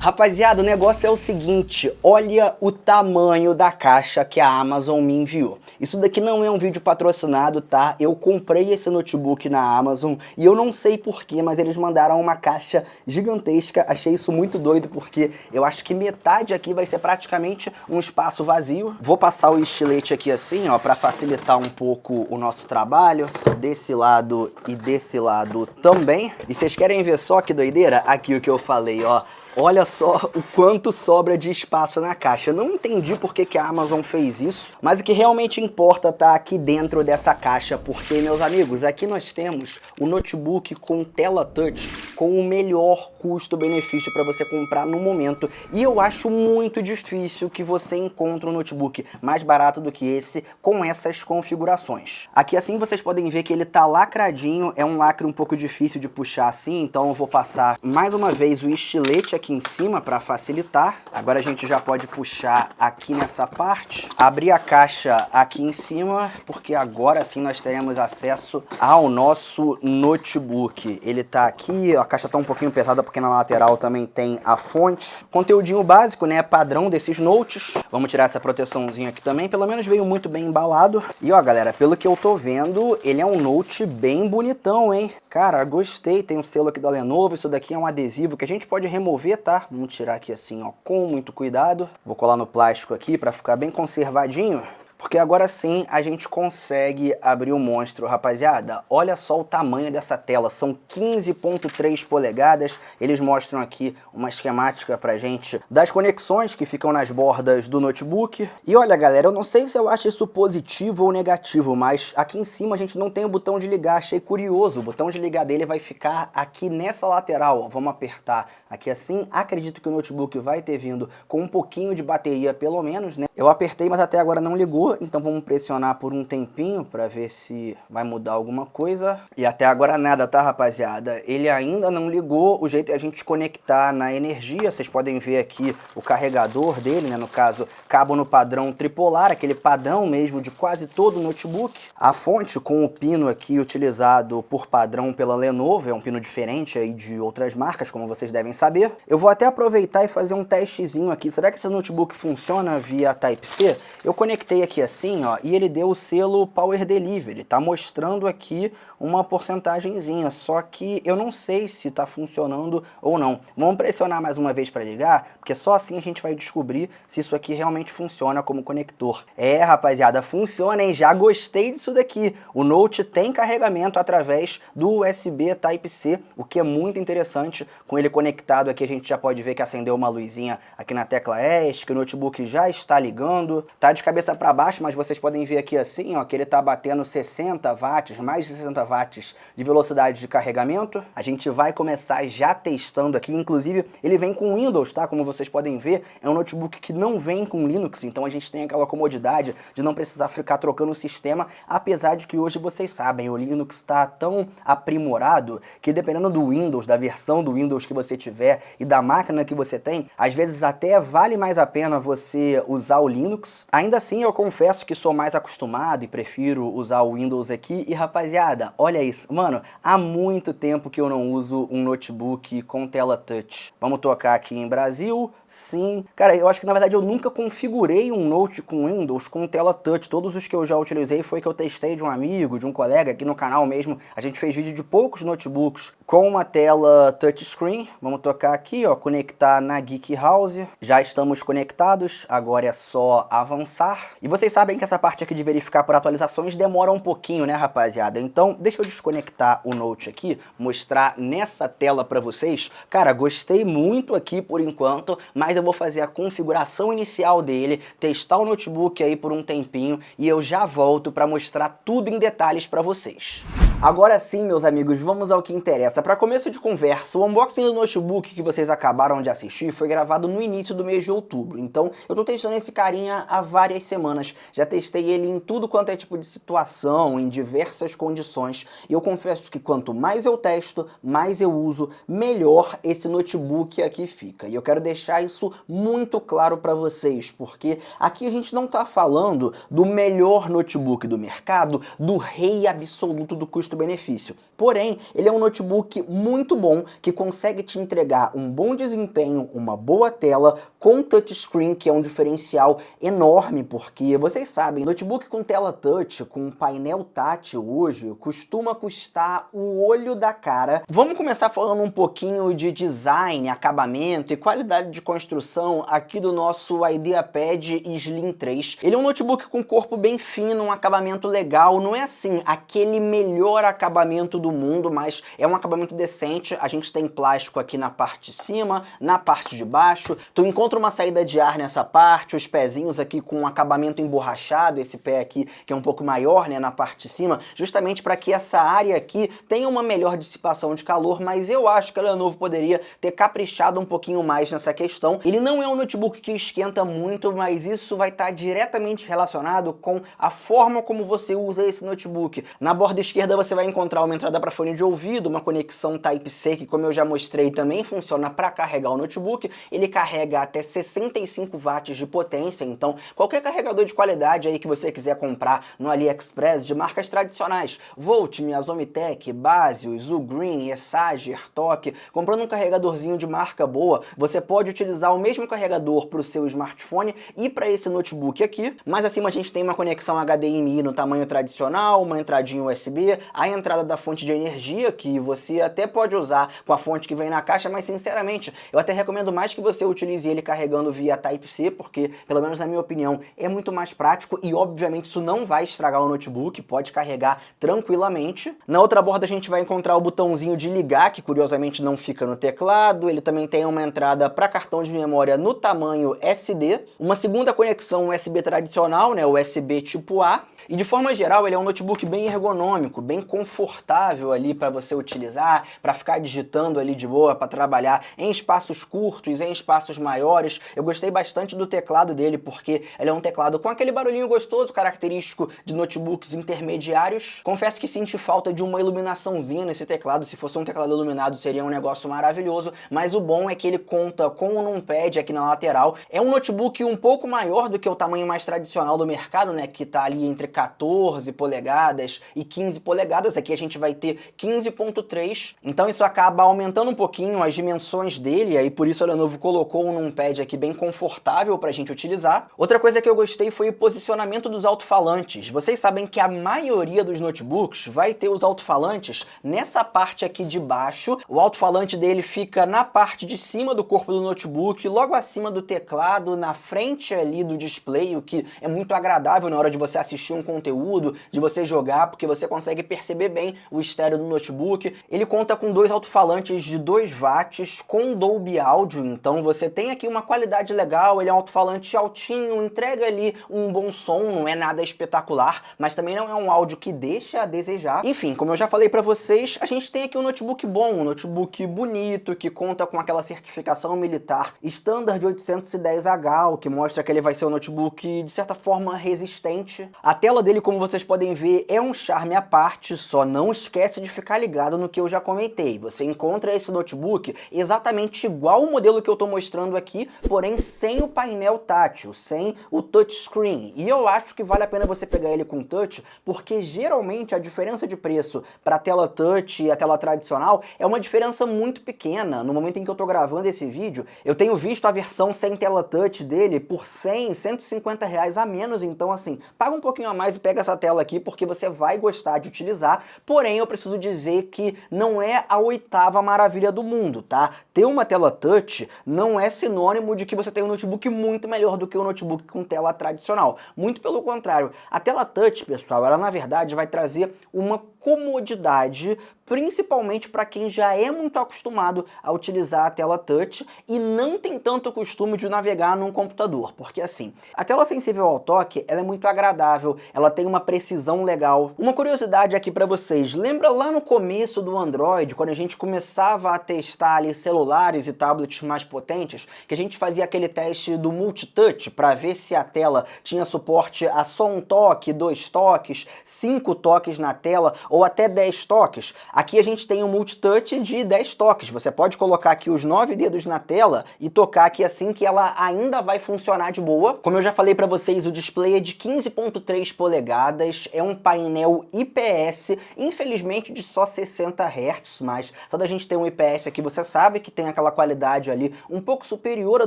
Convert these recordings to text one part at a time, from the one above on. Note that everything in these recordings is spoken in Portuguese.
Rapaziada, o negócio é o seguinte, olha o tamanho da caixa que a Amazon me enviou. Isso daqui não é um vídeo patrocinado, tá? Eu comprei esse notebook na Amazon e eu não sei porquê, mas eles mandaram uma caixa gigantesca. Achei isso muito doido porque eu acho que metade aqui vai ser praticamente um espaço vazio. Vou passar o estilete aqui assim, ó, pra facilitar um pouco o nosso trabalho. Desse lado e desse lado também. E vocês querem ver só que doideira? Aqui o que eu falei, ó. Olha só o quanto sobra de espaço na caixa. Eu não entendi por que a Amazon fez isso, mas o que realmente importa tá aqui dentro dessa caixa, porque, meus amigos, aqui nós temos o notebook com tela touch com o melhor custo-benefício para você comprar no momento. E eu acho muito difícil que você encontre um notebook mais barato do que esse com essas configurações. Aqui assim vocês podem ver que ele tá lacradinho, é um lacre um pouco difícil de puxar assim, então eu vou passar mais uma vez o estilete aqui em cima para facilitar. Agora a gente já pode puxar aqui nessa parte, abrir a caixa aqui em cima, porque agora sim nós teremos acesso ao nosso notebook. Ele tá aqui, a caixa tá um pouquinho pesada porque na lateral também tem a fonte. Conteúdinho básico, né, padrão desses notes. Vamos tirar essa proteçãozinha aqui também, pelo menos veio muito bem embalado. E ó, galera, pelo que eu tô vendo, ele é um note bem bonitão, hein? Cara, gostei, tem um selo aqui da Lenovo, isso daqui é um adesivo que a gente pode remover, tá? Vamos tirar aqui assim, ó, com muito cuidado. Vou colar no plástico aqui para ficar bem conservadinho. Porque agora sim a gente consegue abrir o monstro, rapaziada. Olha só o tamanho dessa tela, são 15.3 polegadas. Eles mostram aqui uma esquemática pra gente das conexões que ficam nas bordas do notebook. E olha, galera, eu não sei se eu acho isso positivo ou negativo, mas aqui em cima a gente não tem o botão de ligar, achei curioso. O botão de ligar dele vai ficar aqui nessa lateral, ó. Vamos apertar aqui assim. Acredito que o notebook vai ter vindo com um pouquinho de bateria, pelo menos, né? Eu apertei, mas até agora não ligou. Então vamos pressionar por um tempinho para ver se vai mudar alguma coisa. E até agora nada, tá, rapaziada? Ele ainda não ligou. O jeito é a gente conectar na energia. Vocês podem ver aqui o carregador dele, né? No caso, cabo no padrão tripolar, aquele padrão mesmo de quase todo notebook. A fonte com o pino aqui utilizado por padrão pela Lenovo, é um pino diferente aí de outras marcas, como vocês devem saber. Eu vou até aproveitar e fazer um testezinho aqui. Será que esse notebook funciona via Type-C? Eu conectei aqui assim, ó, e ele deu o selo Power Delivery, tá mostrando aqui uma porcentagemzinha, só que eu não sei se tá funcionando ou não. Vamos pressionar mais uma vez para ligar, porque só assim a gente vai descobrir se isso aqui realmente funciona como conector. É, rapaziada, funciona, hein? Já gostei disso daqui. O Note tem carregamento através do USB Type-C, o que é muito interessante. Com ele conectado aqui a gente já pode ver que acendeu uma luzinha aqui na tecla ESC, que o notebook já está ligando, tá de cabeça para baixo, mas vocês podem ver aqui assim, ó, que ele tá batendo 60 watts, mais de 60 watts de velocidade de carregamento. A gente vai começar já testando aqui, inclusive ele vem com Windows, tá? Como vocês podem ver, é um notebook que não vem com Linux, então a gente tem aquela comodidade de não precisar ficar trocando o sistema, apesar de que hoje vocês sabem, o Linux está tão aprimorado que dependendo do Windows, da versão do Windows que você tiver e da máquina que você tem, às vezes até vale mais a pena você usar o Linux. Ainda assim, eu confesso que sou mais acostumado e prefiro usar o Windows aqui. E rapaziada, olha isso, mano, há muito tempo que eu não uso um notebook com tela touch. Vamos tocar aqui em Brasil, sim. Cara, eu acho que na verdade eu nunca configurei um Note com Windows com tela touch. Todos os que eu já utilizei foi que eu testei de um amigo, de um colega aqui no canal mesmo. A gente fez vídeo de poucos notebooks com uma tela touchscreen. Vamos tocar aqui, ó, conectar na Geek House. Já estamos conectados, agora é só avançar. E vocês sabem que essa parte aqui de verificar por atualizações demora um pouquinho, né, rapaziada? Então, deixa eu desconectar o Note aqui, mostrar nessa tela pra vocês. Cara, gostei muito aqui por enquanto, mas eu vou fazer a configuração inicial dele, testar o notebook aí por um tempinho e eu já volto pra mostrar tudo em detalhes pra vocês. Agora sim, meus amigos, vamos ao que interessa. Para começo de conversa, o unboxing do notebook que vocês acabaram de assistir foi gravado no início do mês de outubro. Então, eu tô testando esse carinha há várias semanas. Já testei ele em tudo quanto é tipo de situação, em diversas condições. E eu confesso que quanto mais eu testo, mais eu uso, melhor esse notebook aqui fica. E eu quero deixar isso muito claro para vocês, porque aqui a gente não tá falando do melhor notebook do mercado, do rei absoluto do custo custo-benefício. Porém, ele é um notebook muito bom, que consegue te entregar um bom desempenho, uma boa tela, com touchscreen, que é um diferencial enorme, porque vocês sabem, notebook com tela touch, com painel tátil hoje, costuma custar o olho da cara. Vamos começar falando um pouquinho de design, acabamento e qualidade de construção aqui do nosso IdeaPad Slim 3. Ele é um notebook com corpo bem fino, um acabamento legal, não é assim aquele melhor acabamento do mundo, mas é um acabamento decente. A gente tem plástico aqui na parte de cima, na parte de baixo, tu encontra uma saída de ar nessa parte, os pezinhos aqui com um acabamento emborrachado, esse pé aqui que é um pouco maior, né, na parte de cima, justamente para que essa área aqui tenha uma melhor dissipação de calor, mas eu acho que a Lenovo poderia ter caprichado um pouquinho mais nessa questão. Ele não é um notebook que esquenta muito, mas isso vai estar diretamente relacionado com a forma como você usa esse notebook. Na borda esquerda você vai encontrar uma entrada para fone de ouvido, uma conexão Type-C, que como eu já mostrei também funciona para carregar o notebook. Ele carrega até 65 watts de potência, então qualquer carregador de qualidade aí que você quiser comprar no AliExpress de marcas tradicionais, Volt, Zomitech, Basius, Ugreen, Esage, Airtok, comprando um carregadorzinho de marca boa, você pode utilizar o mesmo carregador para o seu smartphone e para esse notebook aqui. Mais acima a gente tem uma conexão HDMI no tamanho tradicional, uma entradinha USB, a entrada da fonte de energia, que você até pode usar com a fonte que vem na caixa, mas sinceramente, eu até recomendo mais que você utilize ele carregando via Type-C, porque, pelo menos na minha opinião, é muito mais prático e, obviamente, isso não vai estragar o notebook, pode carregar tranquilamente. Na outra borda a gente vai encontrar o botãozinho de ligar, que curiosamente não fica no teclado. Ele também tem uma entrada para cartão de memória no tamanho SD, uma segunda conexão USB tradicional, né, USB tipo A, e de forma geral ele é um notebook bem ergonômico, bem confortável ali para você utilizar, para ficar digitando ali de boa, para trabalhar em espaços curtos, em espaços maiores. Eu gostei bastante do teclado dele, porque ele é um teclado com aquele barulhinho gostoso, característico de notebooks intermediários. Confesso que senti falta de uma iluminaçãozinha nesse teclado. Se fosse um teclado iluminado seria um negócio maravilhoso, mas o bom é que ele conta com um numpad aqui na lateral. É um notebook um pouco maior do que o tamanho mais tradicional do mercado, né, que tá ali entre 14 polegadas e 15 polegadas. Aqui a gente vai ter 15.3, então isso acaba aumentando um pouquinho as dimensões dele, aí por isso a Lenovo colocou um numpad aqui bem confortável pra gente utilizar. Outra coisa que eu gostei foi o posicionamento dos alto-falantes. Vocês sabem que a maioria dos notebooks vai ter os alto-falantes nessa parte aqui de baixo. O alto-falante dele fica na parte de cima do corpo do notebook, logo acima do teclado, na frente ali do display, o que é muito agradável na hora de você assistir um conteúdo, de você jogar, porque você consegue perceber bem o estéreo do notebook. Ele conta com dois alto-falantes de 2 watts com Dolby Audio, então você tem aqui uma qualidade legal. Ele é um alto-falante altinho, entrega ali um bom som, não é nada espetacular, mas também não é um áudio que deixa a desejar. Enfim, como eu já falei pra vocês, a gente tem aqui um notebook bom, um notebook bonito, que conta com aquela certificação militar Standard 810H, o que mostra que ele vai ser um notebook, de certa forma, resistente. A tela dele, como vocês podem ver, é um charme à parte, só não esquece de ficar ligado no que eu já comentei. Você encontra esse notebook exatamente igual o modelo que eu tô mostrando aqui, porém sem o painel tátil, sem o touchscreen. E eu acho que vale a pena você pegar ele com touch, porque geralmente a diferença de preço para a tela touch e a tela tradicional é uma diferença muito pequena. No momento em que eu tô gravando esse vídeo, eu tenho visto a versão sem tela touch dele por 100, 150 reais a menos, então assim, paga um pouquinho a mais e pega essa tela aqui, porque você vai gostar de utilizar. Porém, eu preciso dizer que não é a 8ª maravilha do mundo, tá? Ter uma tela touch não é sinônimo de que você tem um notebook muito melhor do que um notebook com tela tradicional. Muito pelo contrário. A tela touch, pessoal, ela na verdade vai trazer uma comodidade, principalmente para quem já é muito acostumado a utilizar a tela touch e não tem tanto costume de navegar num computador, porque assim, a tela sensível ao toque, ela é muito agradável, ela tem uma precisão legal. Uma curiosidade aqui para vocês, lembra lá no começo do Android, quando a gente começava a testar ali celulares e tablets mais potentes, que a gente fazia aquele teste do multitouch para ver se a tela tinha suporte a só um toque, 2 toques, 5 toques na tela, ou até 10 toques. Aqui a gente tem um multitouch de 10 toques. Você pode colocar aqui os 9 dedos na tela e tocar aqui assim que ela ainda vai funcionar de boa. Como eu já falei para vocês, o display é de 15.3 polegadas, é um painel IPS, infelizmente de só 60 Hz, mas só da gente ter um IPS aqui você sabe que tem aquela qualidade ali um pouco superior a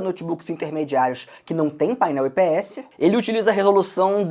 notebooks intermediários que não tem painel IPS. Ele utiliza a resolução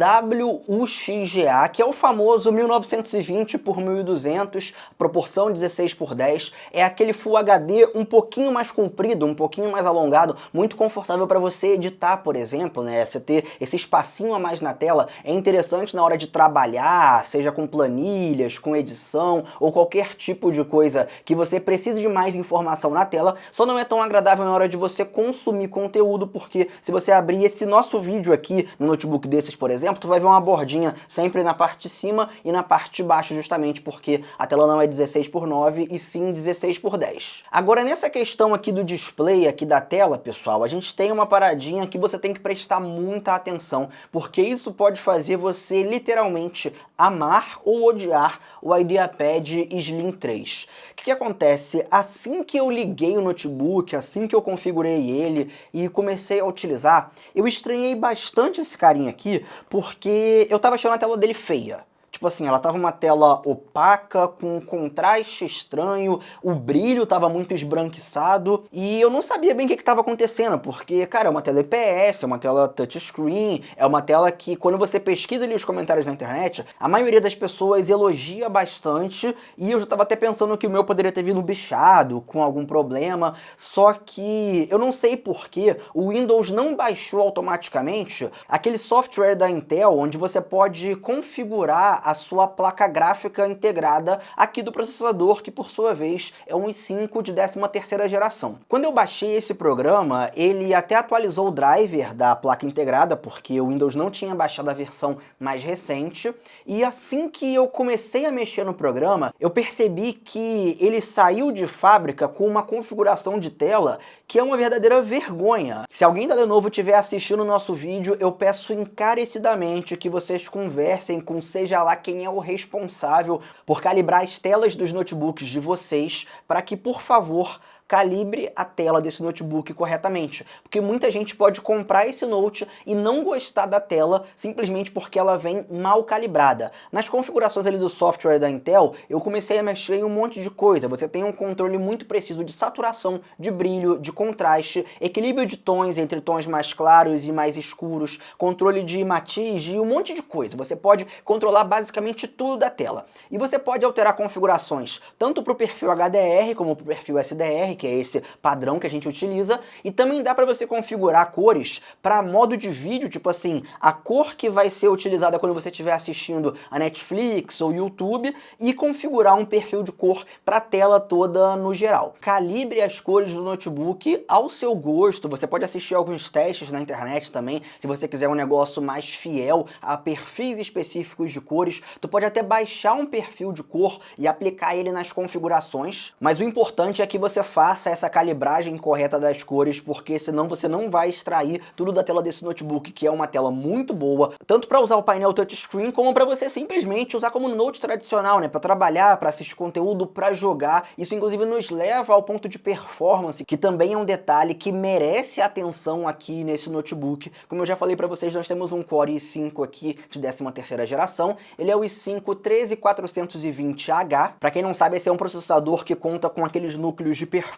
WUXGA, que é o famoso 1920 por 1200, proporção 16 por 10, é aquele Full HD um pouquinho mais comprido, um pouquinho mais alongado, muito confortável para você editar, por exemplo, né? Você ter esse espacinho a mais na tela é interessante na hora de trabalhar, seja com planilhas, com edição ou qualquer tipo de coisa que você precise de mais informação na tela, só não é tão agradável na hora de você consumir conteúdo, porque se você abrir esse nosso vídeo aqui no notebook desses, por exemplo, tu vai ver uma bordinha sempre na parte de cima e na parte de baixo, justamente porque a tela não é 16 por 9 e sim 16 por 10. Agora, nessa questão aqui do display aqui da tela, pessoal, a gente tem uma paradinha que você tem que prestar muita atenção, porque isso pode fazer você literalmente amar ou odiar o IdeaPad Slim 3. O que acontece? Assim que eu liguei o notebook, assim que eu configurei ele e comecei a utilizar, eu estranhei bastante esse carinha aqui, porque eu tava achando a tela dele feia. Tipo assim, ela tava uma tela opaca, com um contraste estranho, o brilho tava muito esbranquiçado, e eu não sabia bem o que tava acontecendo, porque, cara, é uma tela IPS, é uma tela touchscreen, é uma tela que, quando você pesquisa ali os comentários na internet, a maioria das pessoas elogia bastante, e eu já tava até pensando que o meu poderia ter vindo bichado, com algum problema, só que eu não sei porquê, o Windows não baixou automaticamente aquele software da Intel, onde você pode configurar a sua placa gráfica integrada aqui do processador, que por sua vez é um i5 de 13ª geração. Quando eu baixei esse programa, ele até atualizou o driver da placa integrada, porque o Windows não tinha baixado a versão mais recente, e assim que eu comecei a mexer no programa, eu percebi que ele saiu de fábrica com uma configuração de tela que é uma verdadeira vergonha. Se alguém da Lenovo estiver assistindo o nosso vídeo, eu peço encarecidamente que vocês conversem com seja lá quem é o responsável por calibrar as telas dos notebooks de vocês, para que, por favor, calibre a tela desse notebook corretamente, porque muita gente pode comprar esse note e não gostar da tela simplesmente porque ela vem mal calibrada. Nas configurações ali do software da Intel, eu comecei a mexer em um monte de coisa. Você tem um controle muito preciso de saturação, de brilho, de contraste, equilíbrio de tons entre tons mais claros e mais escuros, controle de matiz e um monte de coisa. Você pode controlar basicamente tudo da tela. E você pode alterar configurações tanto para o perfil HDR como para o perfil SDR, que é esse padrão que a gente utiliza, e também dá para você configurar cores para modo de vídeo, tipo assim, a cor que vai ser utilizada quando você estiver assistindo a Netflix ou YouTube, e configurar um perfil de cor para a tela toda no geral. Calibre as cores do notebook ao seu gosto. Você pode assistir alguns testes na internet também, se você quiser um negócio mais fiel a perfis específicos de cores. Tu pode até baixar um perfil de cor e aplicar ele nas configurações, mas o importante é que você faça essa calibragem correta das cores, porque senão você não vai extrair tudo da tela desse notebook, que é uma tela muito boa, tanto para usar o painel touchscreen, como para você simplesmente usar como note tradicional, né, para trabalhar, para assistir conteúdo, para jogar. Isso inclusive nos leva ao ponto de performance, que também é um detalhe que merece atenção aqui nesse notebook. Como eu já falei para vocês, nós temos um Core i5 aqui de 13ª geração, ele é o i5 13420H. Para quem não sabe, esse é um processador que conta com aqueles núcleos de performance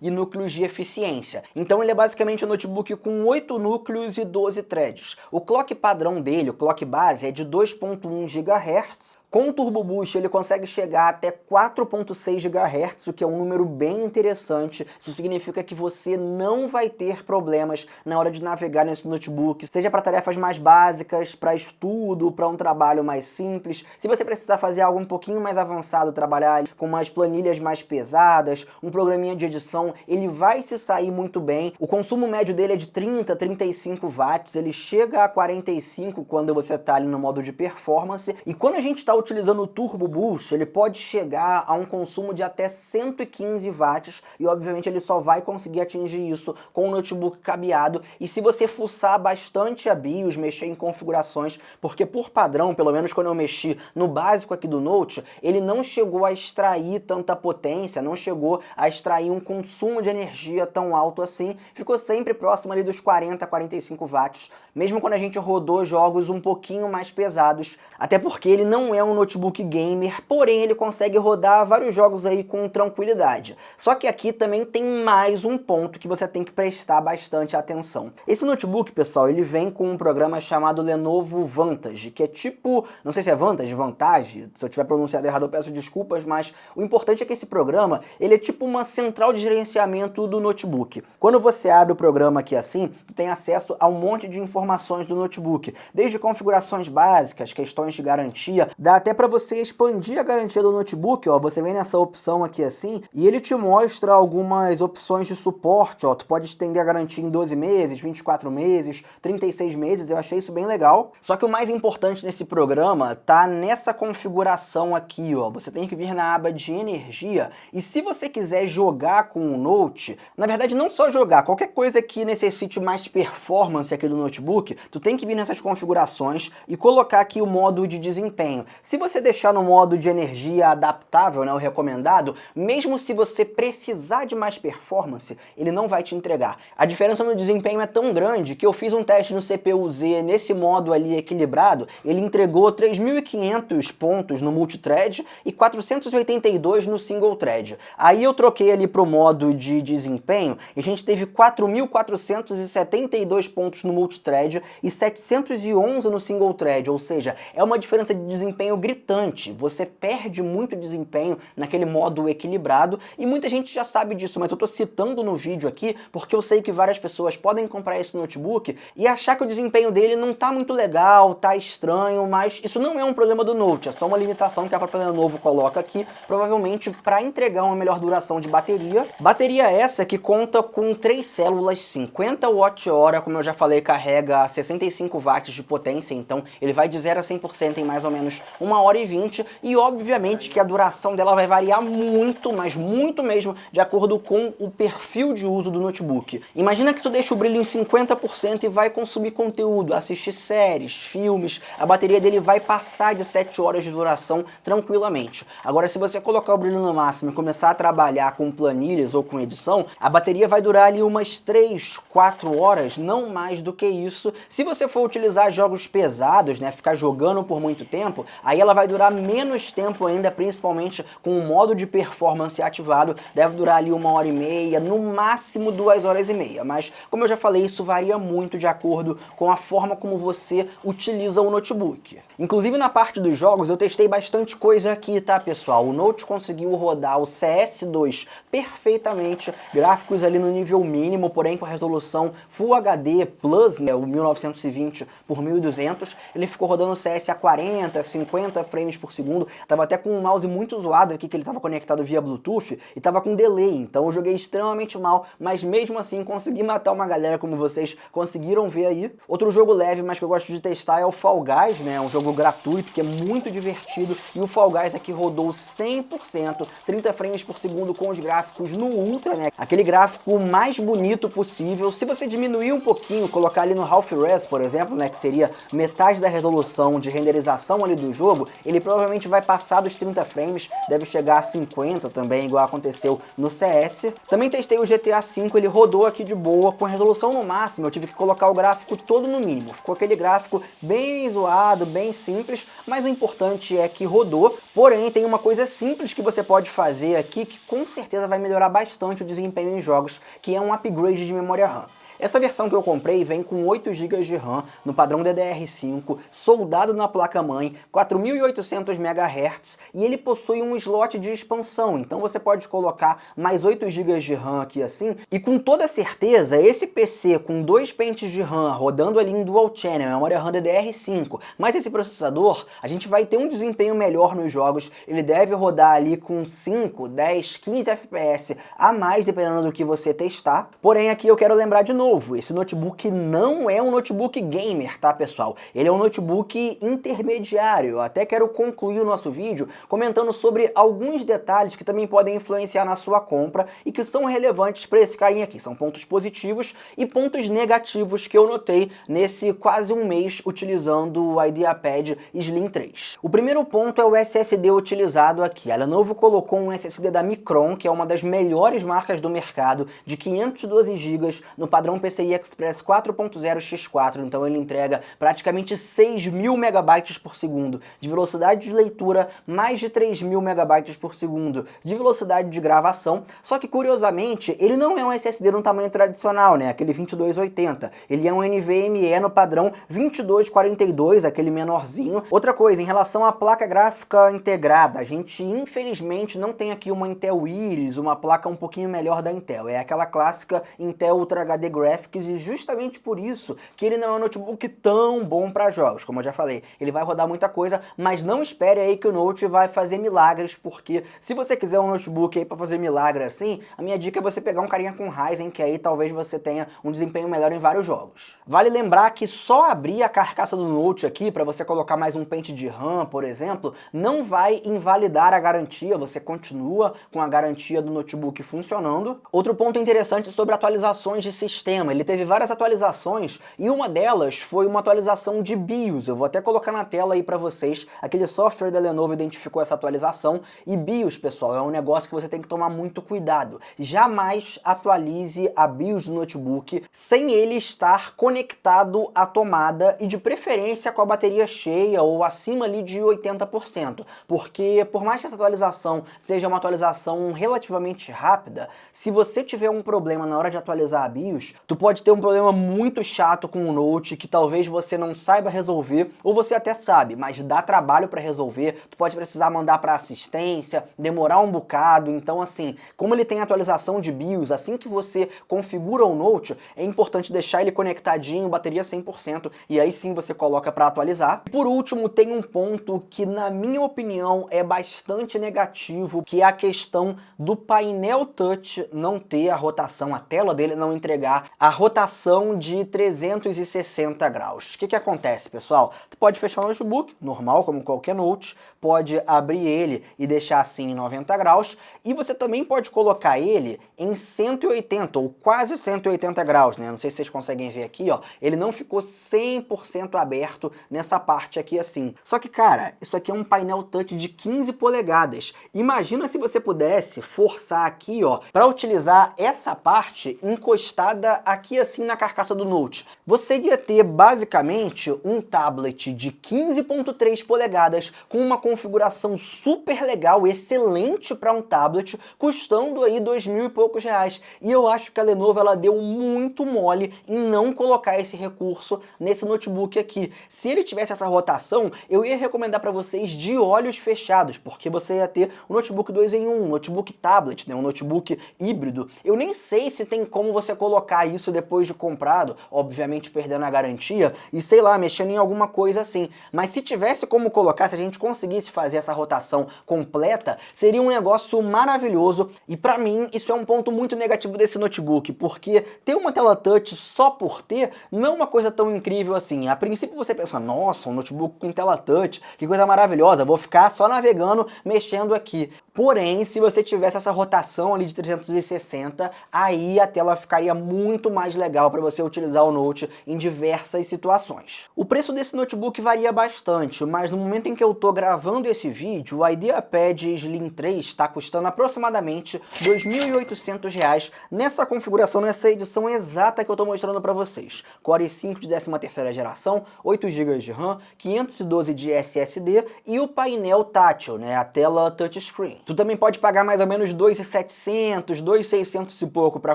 e núcleos de eficiência. Então ele é basicamente um notebook com 8 núcleos e 12 threads. O clock padrão dele, o clock base, é de 2.1 GHz. Com o Turbo Boost ele consegue chegar até 4.6 GHz, o que é um número bem interessante. Isso significa que você não vai ter problemas na hora de navegar nesse notebook, seja para tarefas mais básicas, para estudo, para um trabalho mais simples. Se você precisar fazer algo um pouquinho mais avançado, trabalhar com umas planilhas mais pesadas, um programinha de edição, ele vai se sair muito bem. O consumo médio dele é de 30 a 35 watts, ele chega a 45 quando você está ali no modo de performance, e quando a gente está utilizando o Turbo Boost, ele pode chegar a um consumo de até 115 watts e obviamente ele só vai conseguir atingir isso com o notebook cabeado. E se você fuçar bastante a BIOS, mexer em configurações, porque por padrão, pelo menos quando eu mexi no básico aqui do Note, ele não chegou a extrair tanta potência, não chegou a extrair um consumo de energia tão alto assim, ficou sempre próximo ali dos 40 a 45 watts, mesmo quando a gente rodou jogos um pouquinho mais pesados, até porque ele não é um notebook gamer, porém ele consegue rodar vários jogos aí com tranquilidade. Só que aqui também tem mais um ponto que você tem que prestar bastante atenção. Esse notebook, pessoal, ele vem com um programa chamado Lenovo Vantage, que é tipo, não sei se é Vantage, se eu tiver pronunciado errado eu peço desculpas, mas o importante é que esse programa, ele é tipo uma central de gerenciamento do notebook. Quando você abre o programa aqui assim, tu tem acesso a um monte de informações do notebook, desde configurações básicas, questões de garantia, dá até para você expandir a garantia do notebook, ó, você vem nessa opção aqui assim, e ele te mostra algumas opções de suporte, ó, tu pode estender a garantia em 12 meses, 24 meses, 36 meses, eu achei isso bem legal. Só que o mais importante nesse programa tá nessa configuração aqui, ó, você tem que vir na aba de energia, e se você quiser jogar com o Note, na verdade não só jogar, qualquer coisa que necessite mais performance aqui do notebook, tu tem que vir nessas configurações e colocar aqui o modo de desempenho. Se você deixar no modo de energia adaptável, né, o recomendado, mesmo se você precisar de mais performance, ele não vai te entregar. A diferença no desempenho é tão grande que eu fiz um teste no CPU-Z nesse modo ali equilibrado, ele entregou 3.500 pontos no multithread e 482 no single thread. Aí eu troquei ali pro modo de desempenho e a gente teve 4.472 pontos no multithread e 711 no single thread, ou seja, é uma diferença de desempenho gritante. Você perde muito desempenho naquele modo equilibrado e muita gente já sabe disso, mas eu tô citando no vídeo aqui porque eu sei que várias pessoas podem comprar esse notebook e achar que o desempenho dele não tá muito legal, tá estranho, mas isso não é um problema do Note, é só uma limitação que a própria Lenovo coloca aqui, provavelmente para entregar uma melhor duração de bateria. Bateria essa que conta com 3 células, 50 Wh, como eu já falei, carrega 65 watts de potência, então ele vai de 0 a 100% em mais ou menos 1h20, e obviamente que a duração dela vai variar muito, mas muito mesmo, de acordo com o perfil de uso do notebook. Imagina que tu deixa o brilho em 50% e vai consumir conteúdo, assistir séries, filmes, a bateria dele vai passar de 7 horas de duração tranquilamente. Agora, se você colocar o brilho no máximo e começar a trabalhar com planilhas ou com edição, a bateria vai durar ali umas 3, 4 horas, não mais do que isso. Se você for utilizar jogos pesados, né, ficar jogando por muito tempo, aí ela vai durar menos tempo ainda, principalmente com o modo de performance ativado, deve durar ali 1h30, no máximo 2h30, mas como eu já falei, isso varia muito de acordo com a forma como você utiliza o notebook. Inclusive na parte dos jogos eu testei bastante coisa aqui, tá pessoal? O Note conseguiu rodar o CS2 perfeitamente, gráficos ali no nível mínimo, porém com a resolução Full HD Plus, né, o 1920 por 1200, ele ficou rodando o CS a 40, 50 frames por segundo, tava até com um mouse muito zoado aqui, que ele tava conectado via Bluetooth, e tava com delay, então eu joguei extremamente mal, mas mesmo assim consegui matar uma galera, como vocês conseguiram ver aí. Outro jogo leve, mas que eu gosto de testar é o Fall Guys, né, um jogo gratuito, que é muito divertido, e o Fall Guys aqui rodou 100%, 30 frames por segundo com os gráficos no Ultra, né, aquele gráfico mais bonito possível. Se você diminuir um pouquinho, colocar ali no Half Res, por exemplo, né, que seria metade da resolução de renderização ali do jogo, ele provavelmente vai passar dos 30 frames, deve chegar a 50 também, igual aconteceu no CS. Também testei o GTA V, ele rodou aqui de boa, com a resolução no máximo, eu tive que colocar o gráfico todo no mínimo, ficou aquele gráfico bem zoado, bem simples, mas o importante é que rodou. Porém, tem uma coisa simples que você pode fazer aqui, que com certeza vai melhorar bastante o desempenho em jogos, que é um upgrade de memória RAM. Essa versão que eu comprei vem com 8 GB de RAM no padrão DDR5, soldado na placa-mãe, 4.800 MHz, e ele possui um slot de expansão, então você pode colocar mais 8 GB de RAM aqui assim, e com toda certeza esse PC com 2 pentes de RAM rodando ali em Dual Channel, memória RAM DDR5, mas esse processador, a gente vai ter um desempenho melhor nos jogos, ele deve rodar ali com 5, 10, 15 FPS a mais, dependendo do que você testar. Porém aqui eu quero lembrar de novo novo, esse notebook não é um notebook gamer, tá, pessoal? Ele é um notebook intermediário. Eu até quero concluir o nosso vídeo comentando sobre alguns detalhes que também podem influenciar na sua compra e que são relevantes para esse carinha aqui. São pontos positivos e pontos negativos que eu notei nesse quase um mês utilizando o IdeaPad Slim 3. O primeiro ponto é o SSD utilizado aqui. A Lenovo colocou um SSD da Micron, que é uma das melhores marcas do mercado, de 512 GB no padrão PCI Express 4.0 x4, então ele entrega praticamente 6.000 megabytes por segundo de velocidade de leitura, mais de 3.000 megabytes por segundo de velocidade de gravação, só que curiosamente ele não é um SSD no tamanho tradicional, né, aquele 2280, ele é um NVMe no padrão 2242, aquele menorzinho. Outra coisa, em relação à placa gráfica integrada, a gente infelizmente não tem aqui uma Intel Iris, uma placa um pouquinho melhor da Intel, é aquela clássica Intel Ultra HD Graphics, e justamente por isso que ele não é um notebook tão bom para jogos, como eu já falei. Ele vai rodar muita coisa, mas não espere aí que o Note vai fazer milagres, porque se você quiser um notebook aí para fazer milagre assim, a minha dica é você pegar um carinha com Ryzen, que aí talvez você tenha um desempenho melhor em vários jogos. Vale lembrar que só abrir a carcaça do Note aqui para você colocar mais um pente de RAM, por exemplo, não vai invalidar a garantia, você continua com a garantia do notebook funcionando. Outro ponto interessante sobre atualizações de sistema, ele teve várias atualizações e uma delas foi uma atualização de BIOS. Eu vou até colocar na tela aí para vocês, aquele software da Lenovo identificou essa atualização, e BIOS, pessoal, é um negócio que você tem que tomar muito cuidado. Jamais atualize a BIOS do notebook sem ele estar conectado à tomada e de preferência com a bateria cheia ou acima ali de 80%, porque por mais que essa atualização seja uma atualização relativamente rápida, se você tiver um problema na hora de atualizar a BIOS, tu pode ter um problema muito chato com o Note que talvez você não saiba resolver, ou você até sabe, mas dá trabalho para resolver, tu pode precisar mandar para assistência, demorar um bocado. Então assim, como ele tem atualização de BIOS, assim que você configura o Note, é importante deixar ele conectadinho, bateria 100%, e aí sim você coloca para atualizar. E por último, tem um ponto que na minha opinião é bastante negativo, que é a questão do painel touch não ter a rotação, a tela dele não entregar a rotação de 360 graus. O que acontece, pessoal? Tu pode fechar o notebook, normal, como qualquer Note, pode abrir ele e deixar assim em 90 graus, e você também pode colocar ele em 180 ou quase 180 graus, né? Não sei se vocês conseguem ver aqui, ó, ele não ficou 100% aberto nessa parte aqui assim. Só que, cara, isso aqui é um painel touch de 15 polegadas. Imagina se você pudesse forçar aqui, ó, para utilizar essa parte encostada aqui assim na carcaça do Note. Você ia ter basicamente um tablet de 15.3 polegadas com uma configuração super legal, excelente para um tablet, custando aí 2.000 e poucos reais. E eu acho que a Lenovo ela deu muito mole em não colocar esse recurso nesse notebook aqui. Se ele tivesse essa rotação, eu ia recomendar para vocês de olhos fechados, porque você ia ter um notebook 2 em 1, um notebook tablet, né, um notebook híbrido. Eu nem sei se tem como você colocar isso depois de comprado, obviamente perdendo a garantia, e sei lá, mexendo em alguma coisa assim. Mas se tivesse como colocar, se a gente conseguisse fazer essa rotação completa, seria um negócio maravilhoso. E pra mim, isso é um ponto muito negativo desse notebook, porque ter uma tela touch só por ter, não é uma coisa tão incrível assim. A princípio você pensa, nossa, um notebook com tela touch, que coisa maravilhosa, vou ficar só navegando, mexendo aqui. Porém, se você tivesse essa rotação ali de 360, aí a tela ficaria muito mais legal para você utilizar o Note em diversas situações. O preço desse notebook varia bastante, mas no momento em que eu tô gravando esse vídeo, o IdeaPad Slim 3 está custando aproximadamente R$ 2.800 nessa configuração, nessa edição exata que eu tô mostrando para vocês. Core i5 de 13ª geração, 8 GB de RAM, 512 de SSD e o painel tátil, né, a tela touchscreen. Tu também pode pagar mais ou menos 2.700, 2.600 e pouco para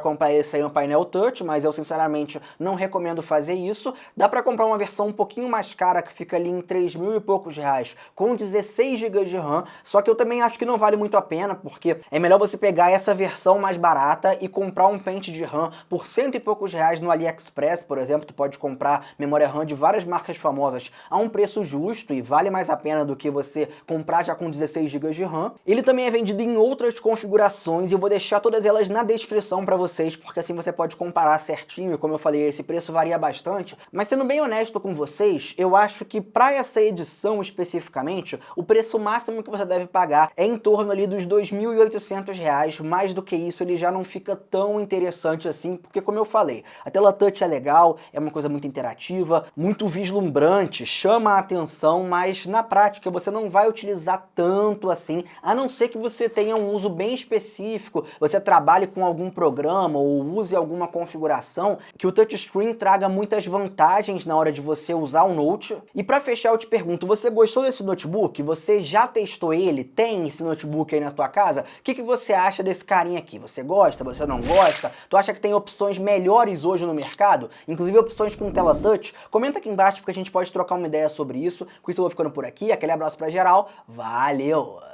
comprar esse aí no painel touch, mas eu sinceramente não recomendo fazer isso. Dá para comprar uma versão um pouquinho mais cara que fica ali em 3.000 e poucos reais com 16 GB de RAM, só que eu também acho que não vale muito a pena, porque é melhor você pegar essa versão mais barata e comprar um pente de RAM por 100 e poucos reais no AliExpress, por exemplo. Tu pode comprar memória RAM de várias marcas famosas a um preço justo e vale mais a pena do que você comprar já com 16 GB de RAM. Ele também também é vendido em outras configurações e eu vou deixar todas elas na descrição pra vocês, porque assim você pode comparar certinho, e como eu falei, esse preço varia bastante, mas sendo bem honesto com vocês, eu acho que pra essa edição especificamente, o preço máximo que você deve pagar é em torno ali dos R$ 2.800, mais do que isso ele já não fica tão interessante assim, porque como eu falei, a tela touch é legal, é uma coisa muito interativa, muito vislumbrante, chama a atenção, mas na prática você não vai utilizar tanto assim, a não ser que você tenha um uso bem específico, você trabalhe com algum programa ou use alguma configuração que o touchscreen traga muitas vantagens na hora de você usar o Note. E para fechar eu te pergunto, você gostou desse notebook? Você já testou ele? Tem esse notebook aí na tua casa? O que você acha desse carinha aqui? Você gosta? Você não gosta? Tu acha que tem opções melhores hoje no mercado? Inclusive opções com tela touch? Comenta aqui embaixo porque a gente pode trocar uma ideia sobre isso. Com isso eu vou ficando por aqui, aquele abraço pra geral, valeu!